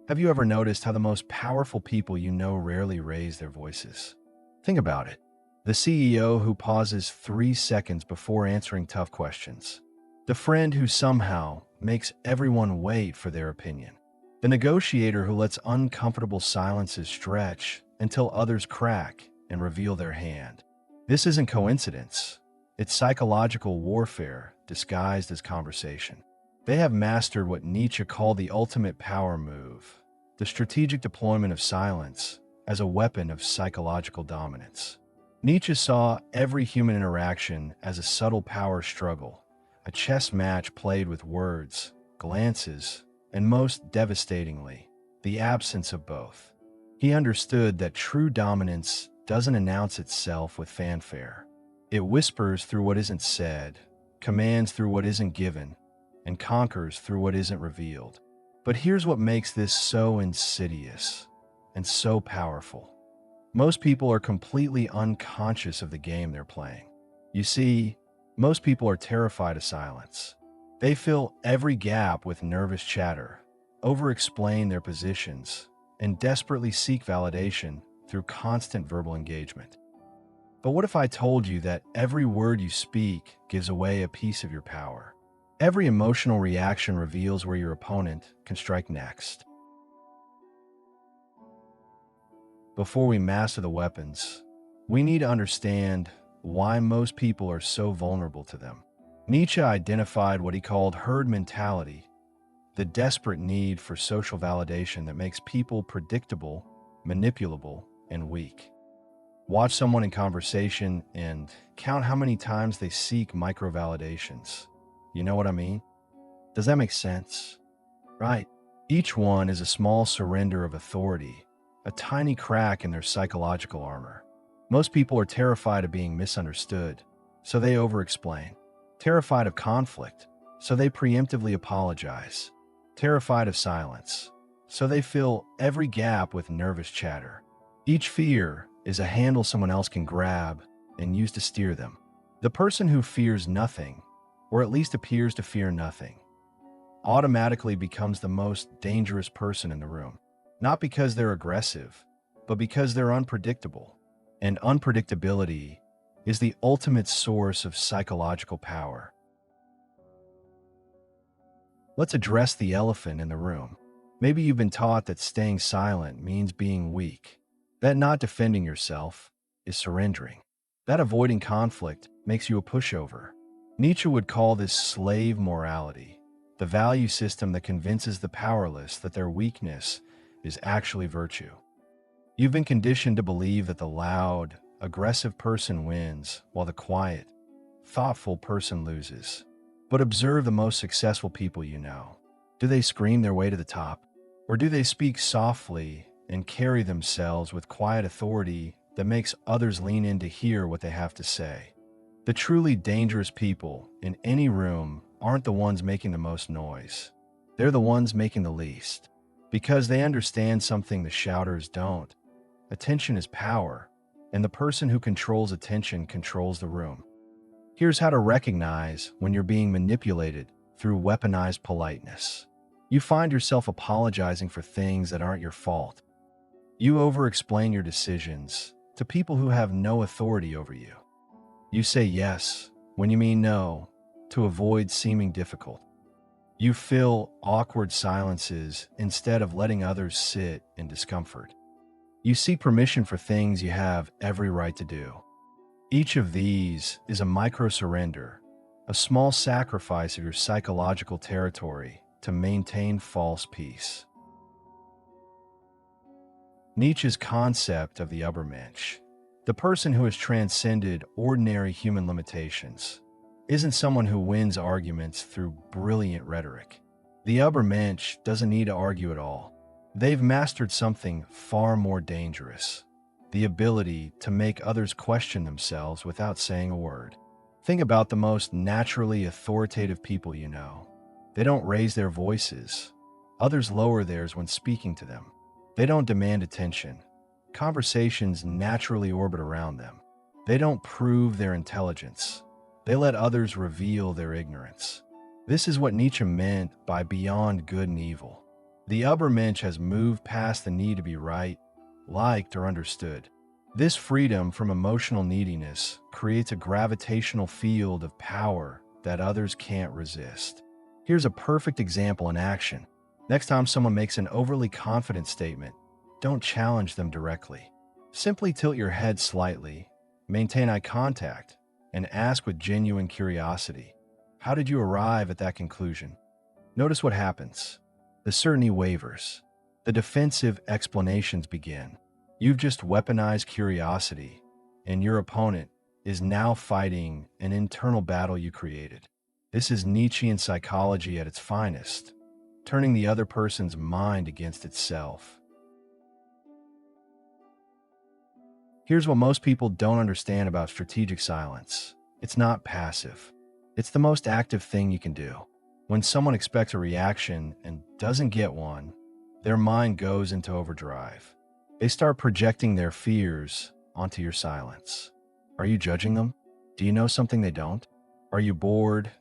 Have you ever noticed how the most powerful people you know rarely raise their voices? Think about it. The CEO who pauses 3 seconds before answering tough questions. The friend who somehow makes everyone wait for their opinion. The negotiator who lets uncomfortable silences stretch until others crack and reveal their hand. This isn't coincidence. It's psychological warfare disguised as conversation. They have mastered what Nietzsche called the ultimate power move, the strategic deployment of silence as a weapon of psychological dominance. Nietzsche saw every human interaction as a subtle power struggle, a chess match played with words, glances, and most devastatingly, the absence of both. He understood that true dominance doesn't announce itself with fanfare. It whispers through what isn't said, commands through what isn't given, and conquers through what isn't revealed. But here's what makes this so insidious and so powerful. Most people are completely unconscious of the game they're playing. You see, most people are terrified of silence. They fill every gap with nervous chatter, over-explain their positions, and desperately seek validation through constant verbal engagement. But what if I told you that every word you speak gives away a piece of your power? Every emotional reaction reveals where your opponent can strike next. Before we master the weapons, we need to understand why most people are so vulnerable to them. Nietzsche identified what he called herd mentality, the desperate need for social validation that makes people predictable, manipulable, and weak. Watch someone in conversation and count how many times they seek micro-validations. You know what I mean? Does that make sense? Right. Each one is a small surrender of authority, a tiny crack in their psychological armor. Most people are terrified of being misunderstood, so they over-explain. Terrified of conflict, so they preemptively apologize. Terrified of silence, so they fill every gap with nervous chatter. Each fear is a handle someone else can grab and use to steer them. The person who fears nothing, or at least appears to fear nothing, automatically becomes the most dangerous person in the room. Not because they're aggressive, but because they're unpredictable. And unpredictability is the ultimate source of psychological power. Let's address the elephant in the room. Maybe you've been taught that staying silent means being weak, that not defending yourself is surrendering, that avoiding conflict makes you a pushover. Nietzsche would call this slave morality, the value system that convinces the powerless that their weakness is actually virtue. You've been conditioned to believe that the loud, aggressive person wins, while the quiet, thoughtful person loses. But observe the most successful people you know. Do they scream their way to the top? Or do they speak softly and carry themselves with quiet authority that makes others lean in to hear what they have to say? The truly dangerous people in any room aren't the ones making the most noise. They're the ones making the least. Because they understand something the shouters don't. Attention is power, and the person who controls attention controls the room. Here's how to recognize when you're being manipulated through weaponized politeness. You find yourself apologizing for things that aren't your fault. You over-explain your decisions to people who have no authority over you. You say yes when you mean no to avoid seeming difficult. You fill awkward silences instead of letting others sit in discomfort. You seek permission for things you have every right to do. Each of these is a micro-surrender, a small sacrifice of your psychological territory to maintain false peace. Nietzsche's concept of the Übermensch, the person who has transcended ordinary human limitations, isn't someone who wins arguments through brilliant rhetoric. The Übermensch doesn't need to argue at all. They've mastered something far more dangerous, the ability to make others question themselves without saying a word. Think about the most naturally authoritative people you know. They don't raise their voices. Others lower theirs when speaking to them. They don't demand attention. Conversations naturally orbit around them. They don't prove their intelligence. They let others reveal their ignorance. This is what Nietzsche meant by beyond good and evil. The Übermensch has moved past the need to be right, liked, or understood. This freedom from emotional neediness creates a gravitational field of power that others can't resist. Here's a perfect example in action. Next time someone makes an overly confident statement, don't challenge them directly. Simply tilt your head slightly, maintain eye contact, and ask with genuine curiosity, how did you arrive at that conclusion? Notice what happens. The certainty wavers. The defensive explanations begin. You've just weaponized curiosity, and your opponent is now fighting an internal battle you created. This is Nietzschean psychology at its finest, turning the other person's mind against itself. Here's what most people don't understand about strategic silence. It's not passive. It's the most active thing you can do. When someone expects a reaction and doesn't get one, their mind goes into overdrive. They start projecting their fears onto your silence. Are you judging them? Do you know something they don't? Are you bored,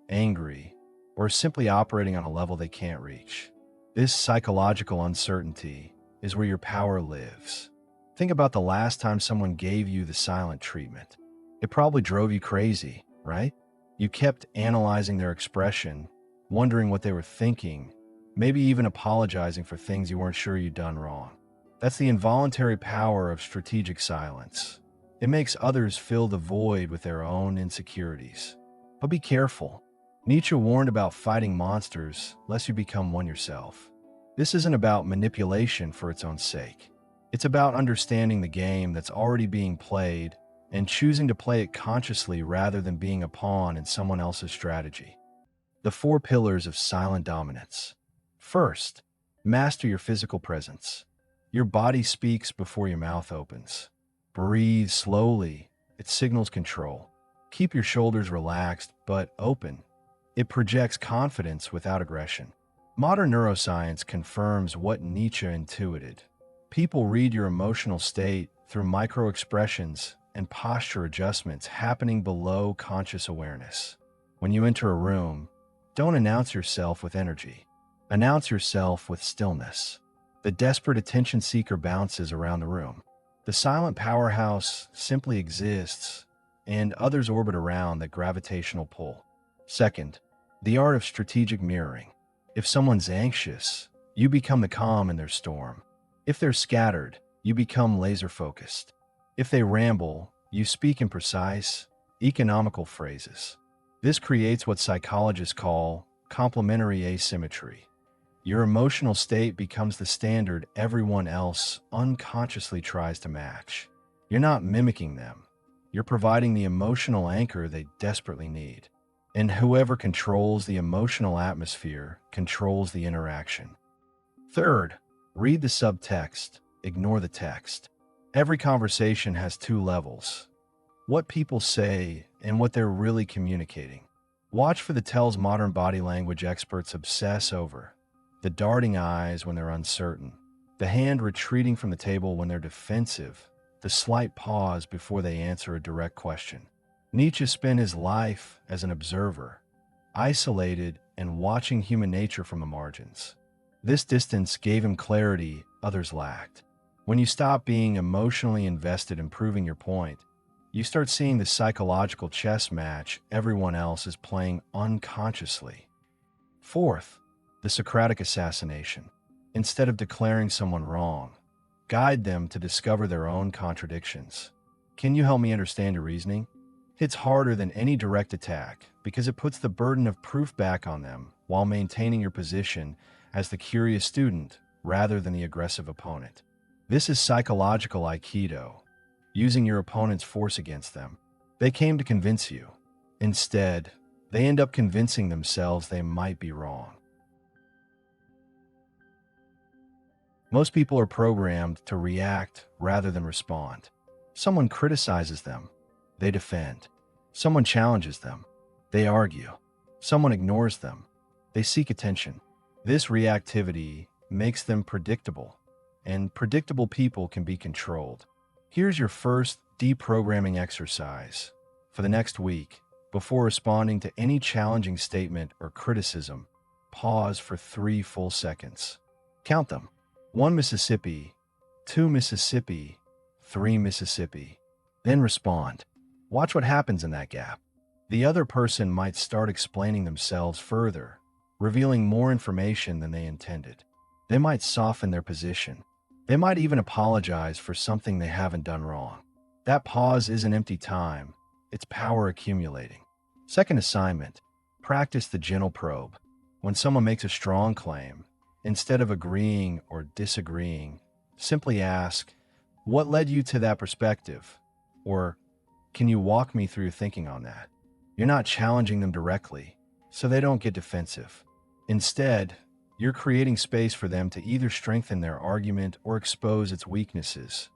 angry, or simply operating on a level they can't reach? This psychological uncertainty is where your power lives. Think about the last time someone gave you the silent treatment. It probably drove you crazy, right? You kept analyzing their expression, wondering what they were thinking, maybe even apologizing for things you weren't sure you'd done wrong. That's the involuntary power of strategic silence. It makes others fill the void with their own insecurities. But be careful. Nietzsche warned about fighting monsters lest you become one yourself. This isn't about manipulation for its own sake. It's about understanding the game that's already being played and choosing to play it consciously rather than being a pawn in someone else's strategy. The 4 pillars of silent dominance. First, master your physical presence. Your body speaks before your mouth opens. Breathe slowly. It signals control. Keep your shoulders relaxed but open. It projects confidence without aggression. Modern neuroscience confirms what Nietzsche intuited. People read your emotional state through micro-expressions and posture adjustments happening below conscious awareness. When you enter a room, don't announce yourself with energy. Announce yourself with stillness. The desperate attention seeker bounces around the room. The silent powerhouse simply exists, and others orbit around that gravitational pull. Second, the art of strategic mirroring. If someone's anxious, you become the calm in their storm. If they're scattered, you become laser-focused. If they ramble, you speak in precise, economical phrases. This creates what psychologists call complementary asymmetry. Your emotional state becomes the standard everyone else unconsciously tries to match. You're not mimicking them. You're providing the emotional anchor they desperately need. And whoever controls the emotional atmosphere controls the interaction. Third, read the subtext, ignore the text. Every conversation has 2 levels: what people say and what they're really communicating. Watch for the tells modern body language experts obsess over: the darting eyes when they're uncertain, the hand retreating from the table when they're defensive, the slight pause before they answer a direct question. Nietzsche spent his life as an observer, isolated and watching human nature from the margins. This distance gave him clarity others lacked. When you stop being emotionally invested in proving your point, you start seeing the psychological chess match everyone else is playing unconsciously. Fourth, the Socratic assassination. Instead of declaring someone wrong, guide them to discover their own contradictions. Can you help me understand your reasoning? Hits harder than any direct attack because it puts the burden of proof back on them while maintaining your position as the curious student rather than the aggressive opponent. This is psychological Aikido, using your opponent's force against them. They came to convince you. Instead, they end up convincing themselves they might be wrong. Most people are programmed to react rather than respond. Someone criticizes them, they defend. Someone challenges them, they argue. Someone ignores them, they seek attention. This reactivity makes them predictable, and predictable people can be controlled. Here's your first deprogramming exercise. For the next week, before responding to any challenging statement or criticism, pause for 3 full seconds. Count them. 1 Mississippi, 2 Mississippi, 3 Mississippi. Then respond. Watch what happens in that gap. The other person might start explaining themselves further, revealing more information than they intended. They might soften their position. They might even apologize for something they haven't done wrong. That pause isn't empty time, it's power accumulating. Second assignment, practice the gentle probe. When someone makes a strong claim, instead of agreeing or disagreeing, simply ask, "What led you to that perspective?" Or, "Can you walk me through thinking on that?" You're not challenging them directly, so they don't get defensive. Instead, you're creating space for them to either strengthen their argument or expose its weaknesses.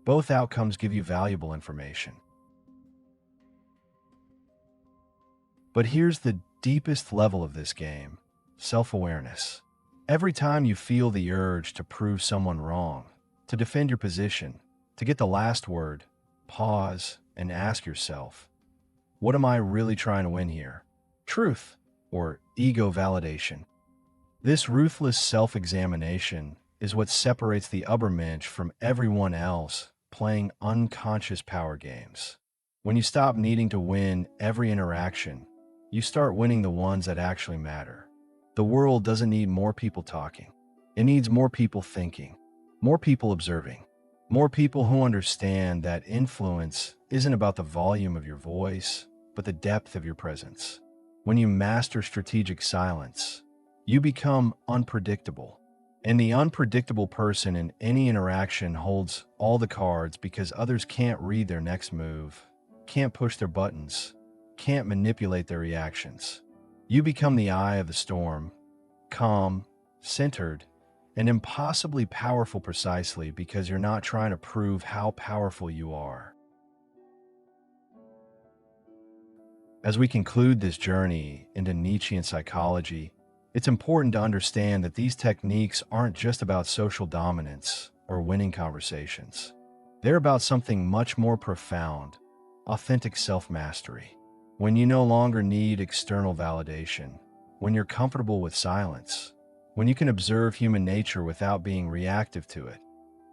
Both outcomes give you valuable information. But here's the deepest level of this game: self-awareness. Every time you feel the urge to prove someone wrong, to defend your position, to get the last word, pause and ask yourself, what am I really trying to win here? Truth or ego validation? This ruthless self-examination is what separates the Übermensch from everyone else playing unconscious power games. When you stop needing to win every interaction, you start winning the ones that actually matter. The world doesn't need more people talking. It needs more people thinking, more people observing, more people who understand that influence isn't about the volume of your voice, but the depth of your presence. When you master strategic silence, you become unpredictable. And the unpredictable person in any interaction holds all the cards because others can't read their next move, can't push their buttons, can't manipulate their reactions. You become the eye of the storm, calm, centered, and impossibly powerful precisely because you're not trying to prove how powerful you are. As we conclude this journey into Nietzschean psychology, it's important to understand that these techniques aren't just about social dominance or winning conversations. They're about something much more profound: authentic self-mastery. When you no longer need external validation, when you're comfortable with silence, when you can observe human nature without being reactive to it,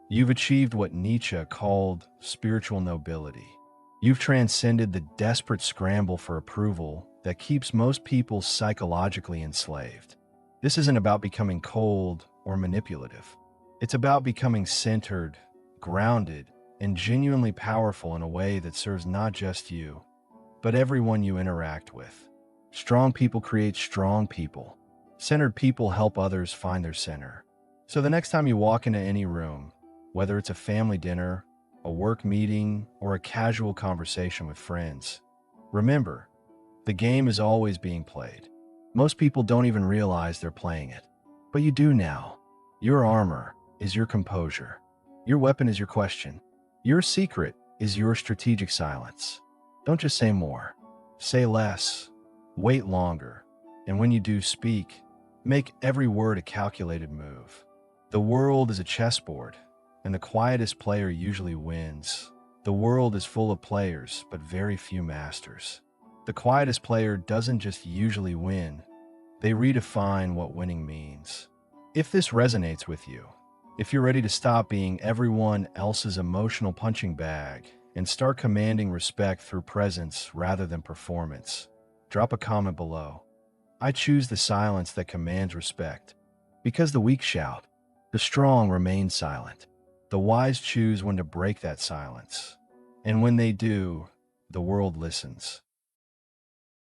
you've achieved what Nietzsche called spiritual nobility. You've transcended the desperate scramble for approval that keeps most people psychologically enslaved. This isn't about becoming cold or manipulative. It's about becoming centered, grounded, and genuinely powerful in a way that serves not just you, but everyone you interact with. Strong people create strong people. Centered people help others find their center. So the next time you walk into any room, whether it's a family dinner, a work meeting, or a casual conversation with friends, remember, the game is always being played. Most people don't even realize they're playing it, but you do now. Your armor is your composure. Your weapon is your question. Your secret is your strategic silence. Don't just say more. Say less. Wait longer. And when you do speak, make every word a calculated move. The world is a chessboard, and the quietest player usually wins. The world is full of players, but very few masters. The quietest player doesn't just usually win, they redefine what winning means. If this resonates with you, if you're ready to stop being everyone else's emotional punching bag and start commanding respect through presence rather than performance, drop a comment below. I choose the silence that commands respect, because the weak shout, the strong remain silent. The wise choose when to break that silence, and when they do, the world listens.